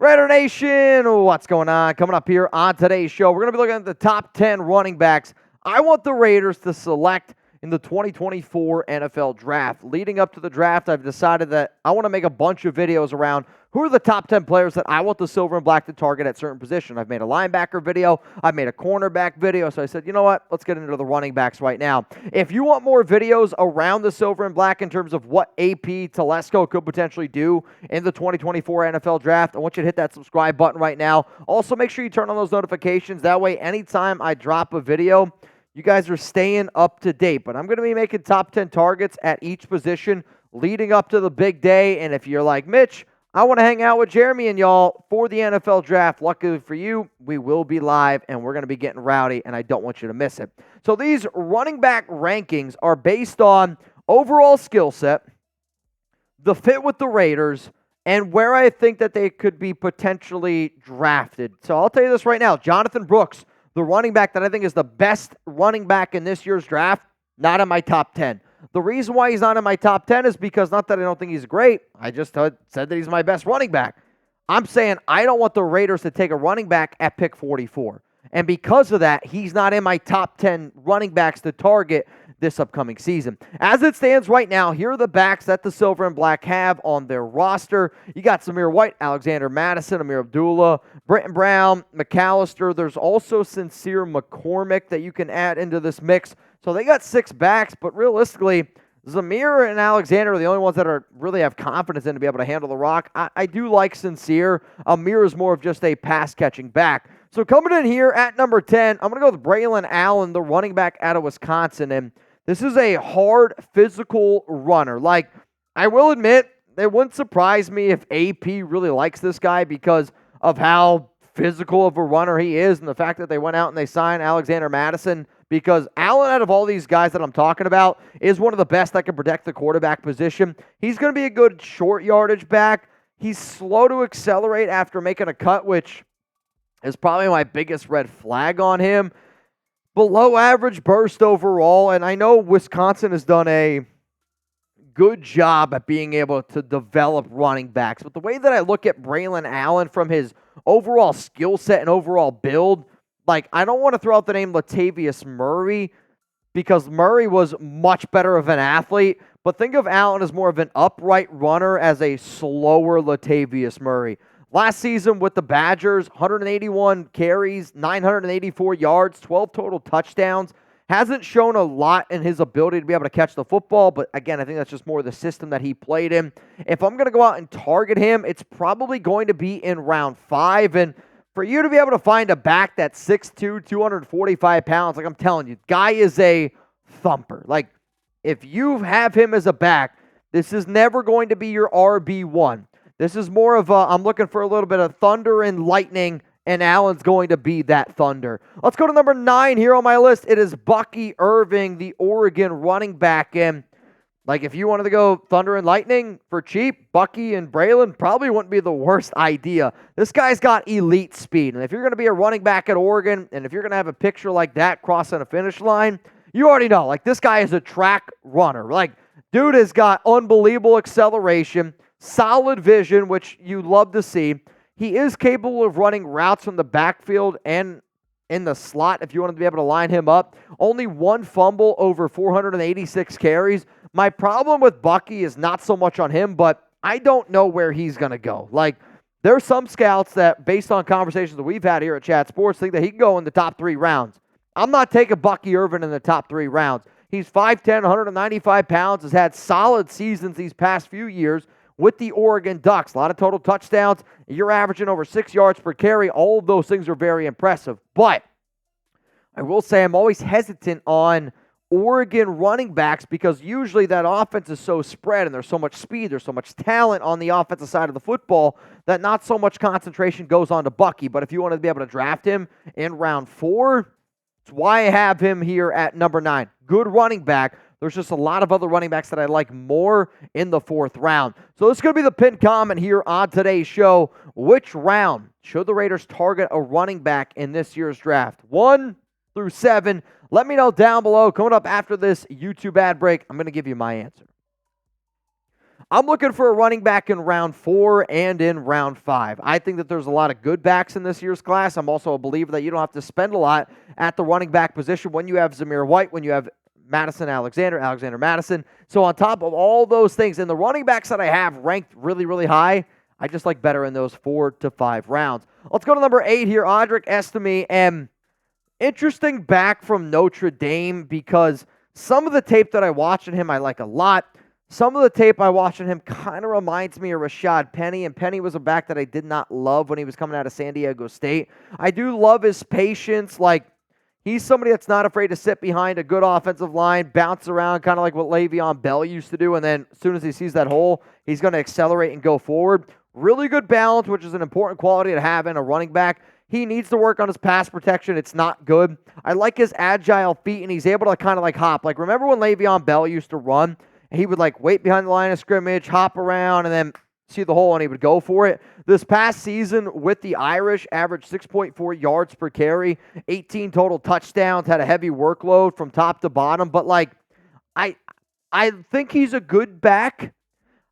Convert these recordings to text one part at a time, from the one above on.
Raider Nation, what's going on? Coming up here on today's show, we're going to be looking at the top 10 running backs I want the Raiders to select in the 2024 NFL Draft. Leading up to the draft, I've decided that I want to make a bunch of videos around who are the top 10 players that I want the silver and black to target at certain positions. I've made a linebacker video. I've made a cornerback video. So I said, you know what? Let's get into the running backs right now. If you want more videos around the silver and black in terms of what AP Telesco could potentially do in the 2024 NFL Draft, I want you to hit that subscribe button right now. Also, make sure you turn on those notifications. That way, anytime I drop a video, you guys are staying up to date. But I'm going to be making top 10 targets at each position leading up to the big day. And if you're like, Mitch, I want to hang out with Jeremy and y'all for the NFL Draft. Luckily for you, we will be live, and we're going to be getting rowdy, and I don't want you to miss it. So these running back rankings are based on overall skill set, the fit with the Raiders, and where I think that they could be potentially drafted. So I'll tell you this right now. Jonathan Brooks, the running back that I think is the best running back in this year's draft, not in my top 10. The reason why he's not in my top 10 is because, not that I don't think he's great, I just said that he's my best running back. I'm saying I don't want the Raiders to take a running back at pick 44. And because of that, he's not in my top 10 running backs to target this upcoming season. As it stands right now, here are the backs that the silver and black have on their roster. You got Samir White, Alexander Madison, Amir Abdullah, Britton Brown, McAllister. There's also Sincere McCormick that you can add into this mix. So they got 6 backs, but realistically, Zamir and Alexander are the only ones that really have confidence in to be able to handle the rock. I do like Sincere. Amir is more of just a pass-catching back. So coming in here at number 10, I'm going to go with Braelon Allen, the running back out of Wisconsin. And this is a hard, physical runner. Like, I will admit, it wouldn't surprise me if AP really likes this guy because of how physical of a runner he is and the fact that they went out and they signed Alexander Madison, because Allen, out of all these guys that I'm talking about, is one of the best that can protect the quarterback position. He's going to be a good short yardage back. He's slow to accelerate after making a cut, which is probably my biggest red flag on him. Below average burst overall, and I know Wisconsin has done a good job at being able to develop running backs, but the way that I look at Braelon Allen from his overall skill set and overall build, like, I don't want to throw out the name Latavius Murray because Murray was much better of an athlete, but think of Allen as more of an upright runner as a slower Latavius Murray. Last season with the Badgers, 181 carries, 984 yards, 12 total touchdowns. Hasn't shown a lot in his ability to be able to catch the football, but again, I think that's just more the system that he played in. If I'm going to go out and target him, it's probably going to be in round 5, and for you to be able to find a back that's 6'2", 245 pounds, like I'm telling you, guy is a thumper. Like, if you have him as a back, this is never going to be your RB1. This is more of a, I'm looking for a little bit of thunder and lightning, and Allen's going to be that thunder. Let's go to number 9 here on my list. It is Bucky Irving, the Oregon running back. And like, if you wanted to go thunder and lightning for cheap, Bucky and Braelon probably wouldn't be the worst idea. This guy's got elite speed. And if you're going to be a running back at Oregon, and if you're going to have a picture like that crossing a finish line, you already know, like, this guy is a track runner. Like, dude has got unbelievable acceleration, solid vision, which you love to see. He is capable of running routes from the backfield and in the slot if you want to be able to line him up. Only 1 fumble over 486 carries. My problem with Bucky is not so much on him, but I don't know where he's going to go. Like, there's some scouts that, based on conversations that we've had here at Chat Sports, think that he can go in the top 3 rounds. I'm not taking Bucky Irving in the top 3 rounds. He's 5'10", 195 pounds, has had solid seasons these past few years with the Oregon Ducks. A lot of total touchdowns. You're averaging over 6 yards per carry. All of those things are very impressive. But I will say I'm always hesitant on Oregon running backs because usually that offense is so spread and there's so much speed, there's so much talent on the offensive side of the football that not so much concentration goes on to Bucky. But if you want to be able to draft him in round 4, that's why I have him here at number 9. Good running back. There's just a lot of other running backs that I like more in the 4th round. So this is going to be the pinned comment here on today's show. Which round should the Raiders target a running back in this year's draft? 1 through 7. Let me know down below. Coming up after this YouTube ad break, I'm going to give you my answer. I'm looking for a running back in round 4 and in round 5. I think that there's a lot of good backs in this year's class. I'm also a believer that you don't have to spend a lot at the running back position when you have Zamir White, when you have Madison Alexander Madison. So on top of all those things, and the running backs that I have ranked really, really high, I just like better in those 4 to 5 rounds. Let's go to number 8 here, Audric Estime. And interesting back from Notre Dame because some of the tape that I watched in him I like a lot. Some of the tape I watched in him kind of reminds me of Rashad Penny, and Penny was a back that I did not love when he was coming out of San Diego State. I do love his patience. Like, he's somebody that's not afraid to sit behind a good offensive line, bounce around, kind of like what Le'Veon Bell used to do, and then as soon as he sees that hole, he's going to accelerate and go forward. Really good balance, which is an important quality to have in a running back. He needs to work on his pass protection. It's not good. I like his agile feet, and he's able to kind of like hop. Like, remember when Le'Veon Bell used to run? He would like wait behind the line of scrimmage, hop around, and then see the hole, and he would go for it. This past season with the Irish, averaged 6.4 yards per carry, 18 total touchdowns, had a heavy workload from top to bottom. But like, I think he's a good back.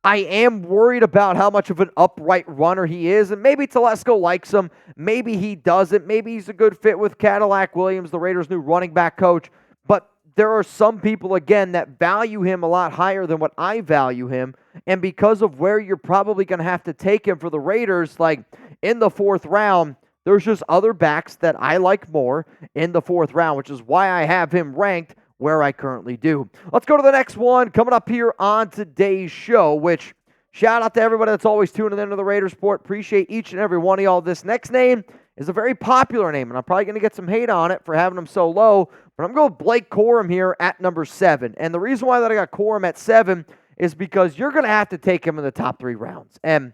I am worried about how much of an upright runner he is, and maybe Telesco likes him. Maybe he doesn't. Maybe he's a good fit with Cadillac Williams, the Raiders' new running back coach. But there are some people, again, that value him a lot higher than what I value him. And because of where you're probably going to have to take him for the Raiders, like in the 4th round, there's just other backs that I like more in the 4th round, which is why I have him ranked where I currently do. Let's go to the next one coming up here on today's show, which shout out to everybody that's always tuning into the Raiders Report. Appreciate each and every one of y'all. This next name is a very popular name, and I'm probably going to get some hate on it for having him so low, but I'm going with Blake Corum here at number 7. And the reason why that I got Corum at 7 is because you're going to have to take him in the top 3 rounds. And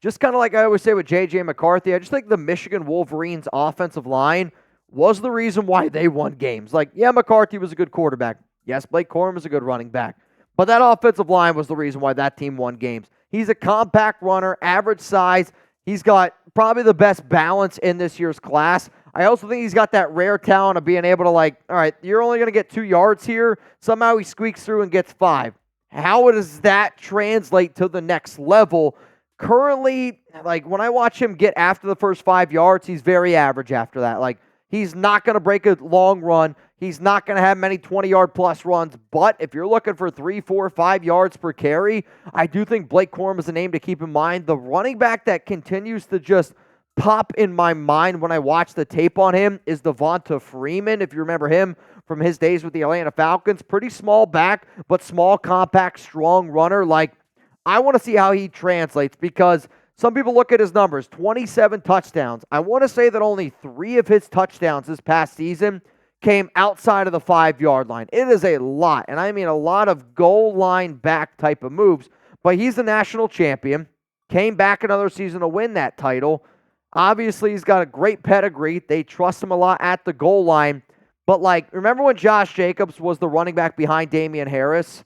just kind of like I always say with J.J. McCarthy, I just think the Michigan Wolverines offensive line was the reason why they won games. Like, yeah, McCarthy was a good quarterback. Yes, Blake Corum was a good running back. But that offensive line was the reason why that team won games. He's a compact runner, average size. He's got probably the best balance in this year's class. I also think he's got that rare talent of being able to, like, all right, you're only going to get 2 yards here. Somehow he squeaks through and gets 5. How does that translate to the next level? Currently, like, when I watch him get after the first 5 yards, he's very average after that. Like, he's not going to break a long run. He's not going to have many 20-yard plus runs. But if you're looking for 3, 4, 5 yards per carry, I do think Blake Corum is a name to keep in mind. The running back that continues to just pop in my mind when I watch the tape on him is Devonta Freeman. If you remember him from his days with the Atlanta Falcons, pretty small back, but small, compact, strong runner. Like, I want to see how he translates because some people look at his numbers, 27 touchdowns. I want to say that only 3 of his touchdowns this past season came outside of the 5-yard line. It is a lot, and I mean a lot of goal line back type of moves. But he's a national champion, came back another season to win that title. Obviously, he's got a great pedigree. They trust him a lot at the goal line. But, like, remember when Josh Jacobs was the running back behind Damian Harris?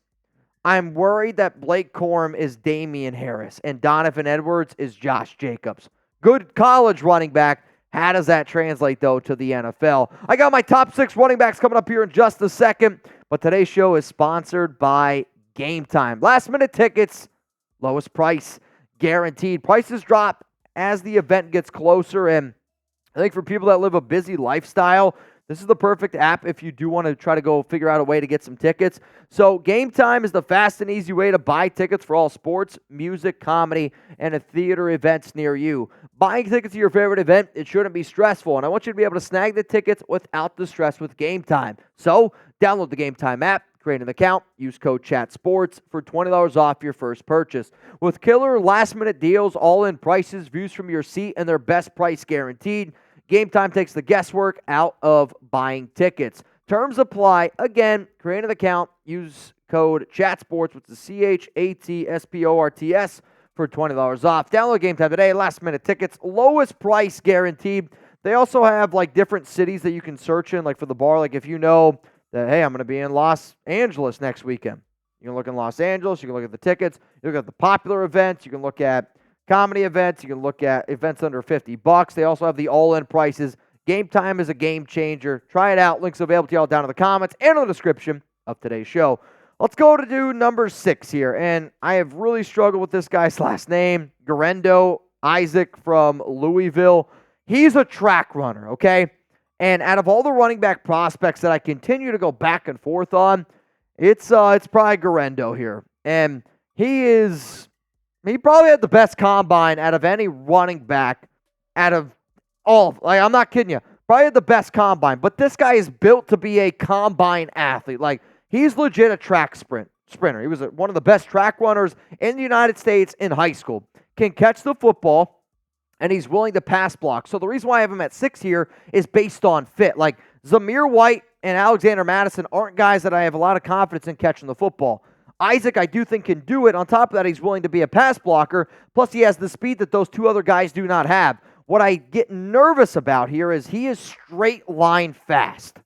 I'm worried that Blake Corum is Damian Harris and Donovan Edwards is Josh Jacobs. Good college running back. How does that translate, though, to the NFL? I got my top 6 running backs coming up here in just a second, but today's show is sponsored by GameTime. Last-minute tickets, lowest price, guaranteed. Prices drop as the event gets closer, and I think for people that live a busy lifestyle, this is the perfect app if you do want to try to go figure out a way to get some tickets. So GameTime is the fast and easy way to buy tickets for all sports, music, comedy, and theater events near you. Buying tickets to your favorite event, it shouldn't be stressful, and I want you to be able to snag the tickets without the stress with GameTime. So download the GameTime app, create an account, use code CHATSPORTS for $20 off your first purchase. With killer last-minute deals, all-in prices, views from your seat, and their best price guaranteed, GameTime takes the guesswork out of buying tickets. Terms apply. Again, create an account, use code CHATSPORTS, which is CHATSPORTS for $20 off. Download GameTime today. Last-minute tickets, lowest price guaranteed. They also have like different cities that you can search in, like for the bar. Like if you know that, hey, I'm going to be in Los Angeles next weekend. You can look in Los Angeles. You can look at the tickets. You look at the popular events. You can look at comedy events. You can look at events under $50. They also have the all-in prices. GameTime is a game changer. Try it out. Links available to y'all down in the comments and in the description of today's show. Let's go to do number 6 here, and I have really struggled with this guy's last name, Guerendo, Isaac from Louisville. He's a track runner, okay? And out of all the running back prospects that I continue to go back and forth on, it's probably Guerendo here. And he probably had the best combine out of any running back out of all. Like, I'm not kidding you. Probably had the best combine. But this guy is built to be a combine athlete. Like, he's legit a track sprinter. He was one of the best track runners in the United States in high school. Can catch the football, and he's willing to pass block. So the reason why I have him at 6 here is based on fit. Like, Zamir White and Alexander Madison aren't guys that I have a lot of confidence in catching the football. Isaac, I do think, can do it. On top of that, he's willing to be a pass blocker. Plus, he has the speed that those two other guys do not have. What I get nervous about here is he is straight line fast.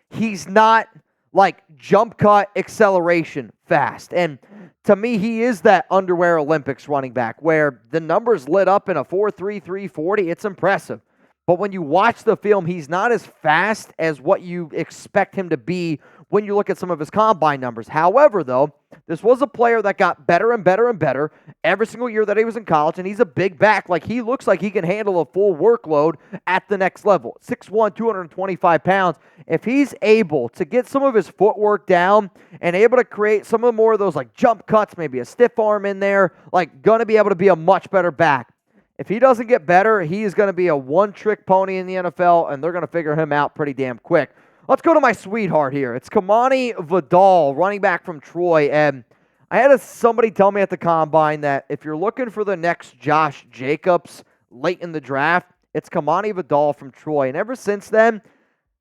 He's not like jump cut acceleration fast. And to me, he is that underwear Olympics running back where the numbers lit up in a 4.3, 3.40. It's impressive. But when you watch the film, he's not as fast as what you expect him to be when you look at some of his combine numbers. However, though, this was a player that got better and better and better every single year that he was in college, and he's a big back. Like, he looks like he can handle a full workload at the next level. 6'1", 225 pounds. If he's able to get some of his footwork down and able to create some of more of those like jump cuts, maybe a stiff arm in there, like going to be able to be a much better back. If he doesn't get better, he is going to be a one-trick pony in the NFL, and they're going to figure him out pretty damn quick. Let's go to my sweetheart here. It's Kimani Vidal, running back from Troy. And I had somebody tell me at the Combine that if you're looking for the next Josh Jacobs late in the draft, it's Kimani Vidal from Troy. And ever since then,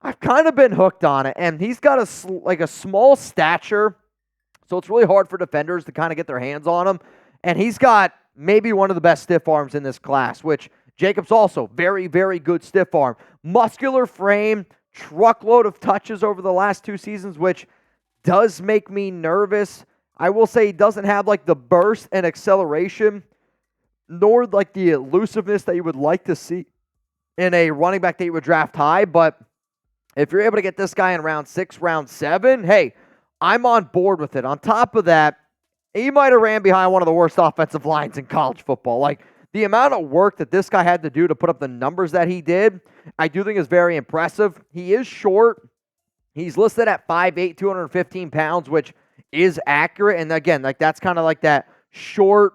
I've kind of been hooked on it. And he's got a small stature, so it's really hard for defenders to kind of get their hands on him. And he's got maybe one of the best stiff arms in this class, which Jacobs also, very, very good stiff arm. Muscular frame, truckload of touches over the last 2 seasons, which does make me nervous. I will say he doesn't have like the burst and acceleration, nor like the elusiveness that you would like to see in a running back that you would draft high. But if you're able to get this guy in round 6, round 7, hey, I'm on board with it. On top of that, he might have ran behind one of the worst offensive lines in college football. Like, the amount of work that this guy had to do to put up the numbers that he did, I do think is very impressive. He is short. He's listed at 5'8", 215 pounds, which is accurate. And again, like, that's kind of like that short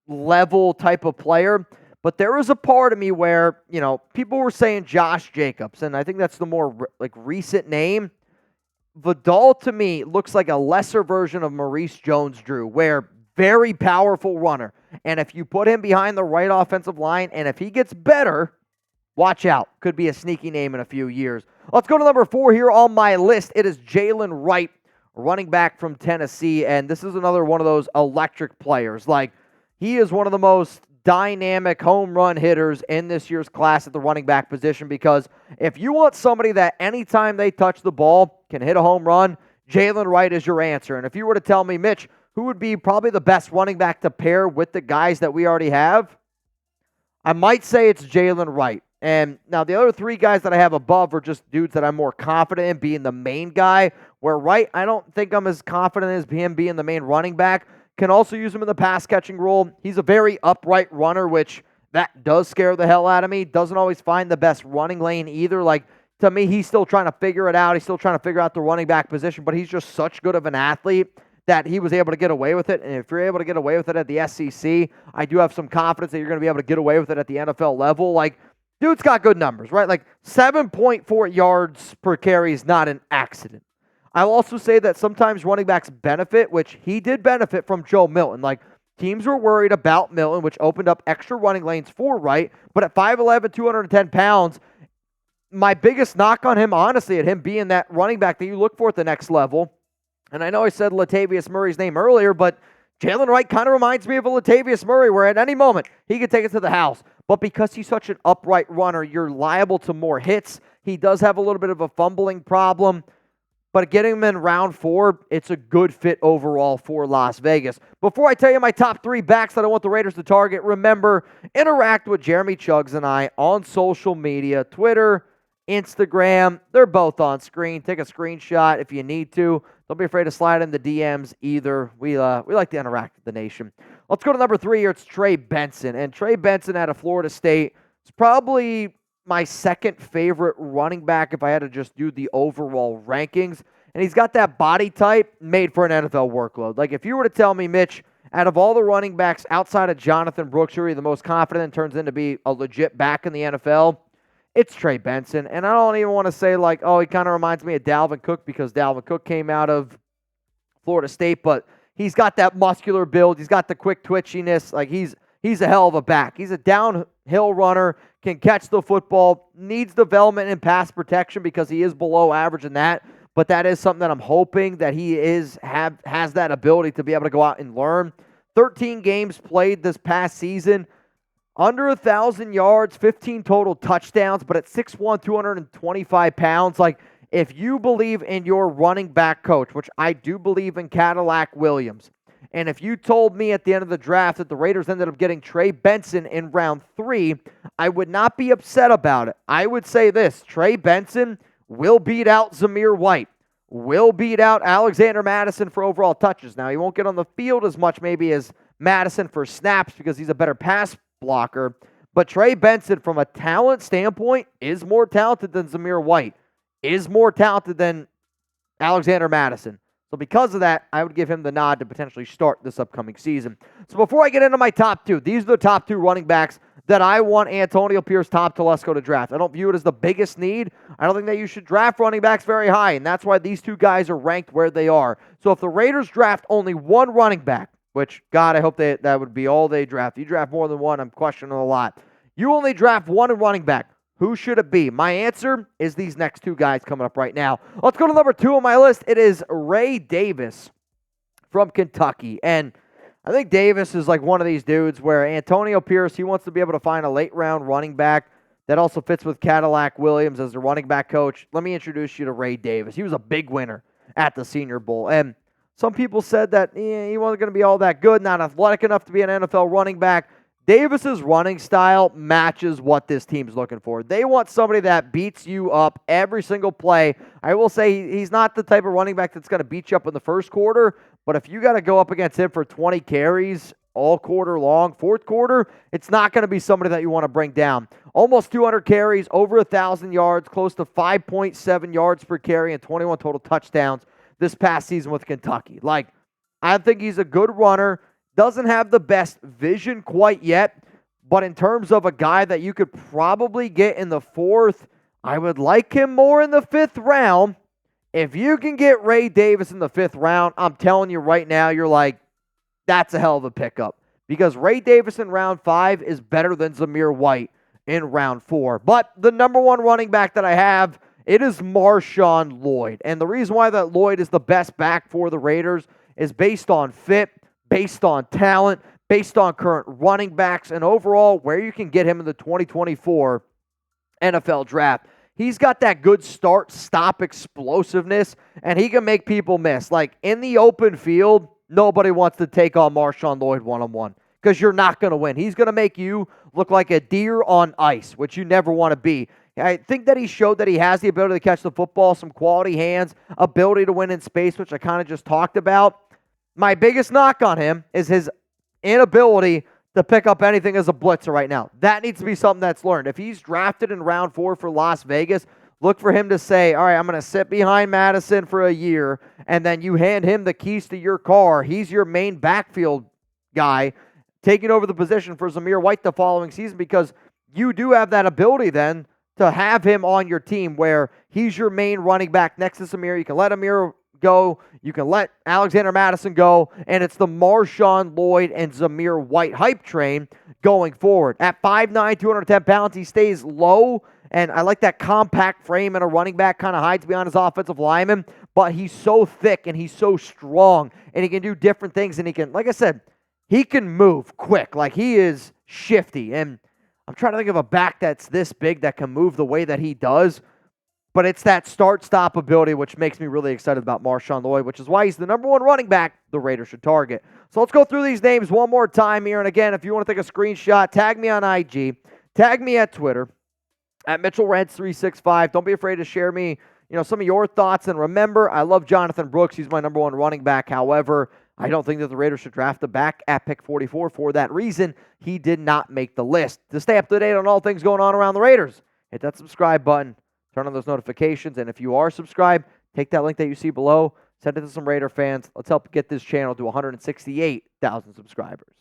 level type of player. But there was a part of me where, you know, people were saying Josh Jacobs, and I think that's the more like recent name. Vidal, to me, looks like a lesser version of Maurice Jones-Drew, where very powerful runner. And if you put him behind the right offensive line, and if he gets better, watch out. Could be a sneaky name in a few years. Let's go to number 4 here on my list. It is Jaylen Wright, running back from Tennessee. And this is another one of those electric players. Like, he is one of the most dynamic home run hitters in this year's class at the running back position, because if you want somebody that anytime they touch the ball can hit a home run, Jaylen Wright is your answer. And if you were to tell me, Mitch, who would be probably the best running back to pair with the guys that we already have, I might say it's Jaylen Wright. And now the other 3 guys that I have above are just dudes that I'm more confident in being the main guy, where Wright, I don't think I'm as confident as him being the main running back. Can also use him in the pass-catching role. He's a very upright runner, which that does scare the hell out of me. Doesn't always find the best running lane either. Like, to me, he's still trying to figure it out. He's still trying to figure out the running back position, but he's just such good of an athlete that he was able to get away with it. And if you're able to get away with it at the SEC, I do have some confidence that you're going to be able to get away with it at the NFL level. Like, dude's got good numbers, right? Like, 7.4 yards per carry is not an accident. I'll also say that sometimes running backs benefit, which he did benefit from Joe Milton. Like, teams were worried about Milton, which opened up extra running lanes for Wright. But at 5'11", 210 pounds, my biggest knock on him, honestly, at him being that running back that you look for at the next level, and I know I said Latavius Murray's name earlier, but Jaylen Wright kind of reminds me of a Latavius Murray, where at any moment he could take it to the house. But because he's such an upright runner, you're liable to more hits. He does have a little bit of a fumbling problem. But getting him in round 4, it's a good fit overall for Las Vegas. Before I tell you my top 3 backs that I want the Raiders to target, remember, interact with Jeremy Chuggs and I on social media, Twitter, Instagram. They're both on screen. Take a screenshot if you need to. Don't be afraid to slide in the DMs either. We like to interact with the nation. Let's go to number 3 here. It's Trey Benson. And Trey Benson out of Florida State is probably my second favorite running back if I had to just do the overall rankings. And he's got that body type made for an NFL workload. Like if you were to tell me, Mitch, out of all the running backs outside of Jonathan Brooks, who are the most confident and turns into be a legit back in the NFL, it's Trey Benson. And I don't even want to say like, oh, he kind of reminds me of Dalvin Cook because Dalvin Cook came out of Florida State, but he's got that muscular build. He's got the quick twitchiness. Like he's a hell of a back. He's a downhill runner, can catch the football, needs development in pass protection because he is below average in that. But that is something that I'm hoping that he has that ability to be able to go out and learn. 13 games played this past season. Under 1,000 yards, 15 total touchdowns, but at 6'1", 225 pounds. Like, if you believe in your running back coach, which I do believe in Cadillac Williams, and if you told me at the end of the draft that the Raiders ended up getting Trey Benson in round 3, I would not be upset about it. I would say this, Trey Benson will beat out Zamir White, will beat out Alexander Madison for overall touches. Now, he won't get on the field as much maybe as Madison for snaps because he's a better pass blocker, but Trey Benson from a talent standpoint is more talented than Zamir White, is more talented than Alexander Madison. So because of that, I would give him the nod to potentially start this upcoming season. So before I get into my top 2, these are the top 2 running backs that I want Antonio Pierce, Tom Telesco to draft. I don't view it as the biggest need. I don't think that you should draft running backs very high, and that's why these 2 guys are ranked where they are. So if the Raiders draft only one running back, which, God, I hope that would be all they draft. You draft more than one, I'm questioning a lot. You only draft one running back. Who should it be? My answer is these next 2 guys coming up right now. Let's go to number 2 on my list. It is Ray Davis from Kentucky. And I think Davis is like one of these dudes where Antonio Pierce, he wants to be able to find a late-round running back that also fits with Cadillac Williams as the running back coach. Let me introduce you to Ray Davis. He was a big winner at the Senior Bowl. And some people said that he wasn't going to be all that good, not athletic enough to be an NFL running back. Davis's running style matches what this team's looking for. They want somebody that beats you up every single play. I will say he's not the type of running back that's going to beat you up in the first quarter, but if you got to go up against him for 20 carries all quarter long, fourth quarter, it's not going to be somebody that you want to bring down. Almost 200 carries, over 1,000 yards, close to 5.7 yards per carry, and 21 total touchdowns this past season with Kentucky. Like, I think he's a good runner. Doesn't have the best vision quite yet, but in terms of a guy that you could probably get in the 4th, I would like him more in the 5th round. If you can get Ray Davis in the 5th round, I'm telling you right now, you're like, that's a hell of a pickup. Because Ray Davis in round 5 is better than Zamir White in round 4. But the number 1 running back that I have, it is Marshawn Lloyd. And the reason why that Lloyd is the best back for the Raiders is based on fit, based on talent, based on current running backs, and overall where you can get him in the 2024 NFL Draft. He's got that good start-stop explosiveness, and he can make people miss. Like, in the open field, nobody wants to take on Marshawn Lloyd one-on-one because you're not going to win. He's going to make you look like a deer on ice, which you never want to be. I think that he showed that he has the ability to catch the football, some quality hands, ability to win in space, which I kind of just talked about. My biggest knock on him is his inability to pick up anything as a blitzer right now. That needs to be something that's learned. If he's drafted in round 4 for Las Vegas, look for him to say, all right, I'm going to sit behind Madison for a year, and then you hand him the keys to your car. He's your main backfield guy, taking over the position for Zamir White the following season, because you do have that ability then to have him on your team where he's your main running back next to Zamir. You can let Amir go. You can let Alexander Madison go, and it's the Marshawn Lloyd and Zamir White hype train going forward. At 5'9", 210 pounds, he stays low, and I like that compact frame and a running back kind of hides behind his offensive lineman, but he's so thick and he's so strong, and he can do different things, and he can, like I said, he can move quick. Like, he is shifty, and I'm trying to think of a back that's this big that can move the way that he does. But it's that start-stop ability which makes me really excited about Marshawn Lloyd, which is why he's the number 1 running back the Raiders should target. So let's go through these names one more time here. And again, if you want to take a screenshot, tag me on IG, tag me at Twitter, At Mitchell Renz 365. Don't be afraid to share me, some of your thoughts. And remember, I love Jonathan Brooks. He's my number one running back. However, I don't think that the Raiders should draft a back at pick 44 for that reason. He did not make the list. To stay up to date on all things going on around the Raiders, hit that subscribe button, turn on those notifications, and if you are subscribed, take that link that you see below, send it to some Raider fans. Let's help get this channel to 168,000 subscribers.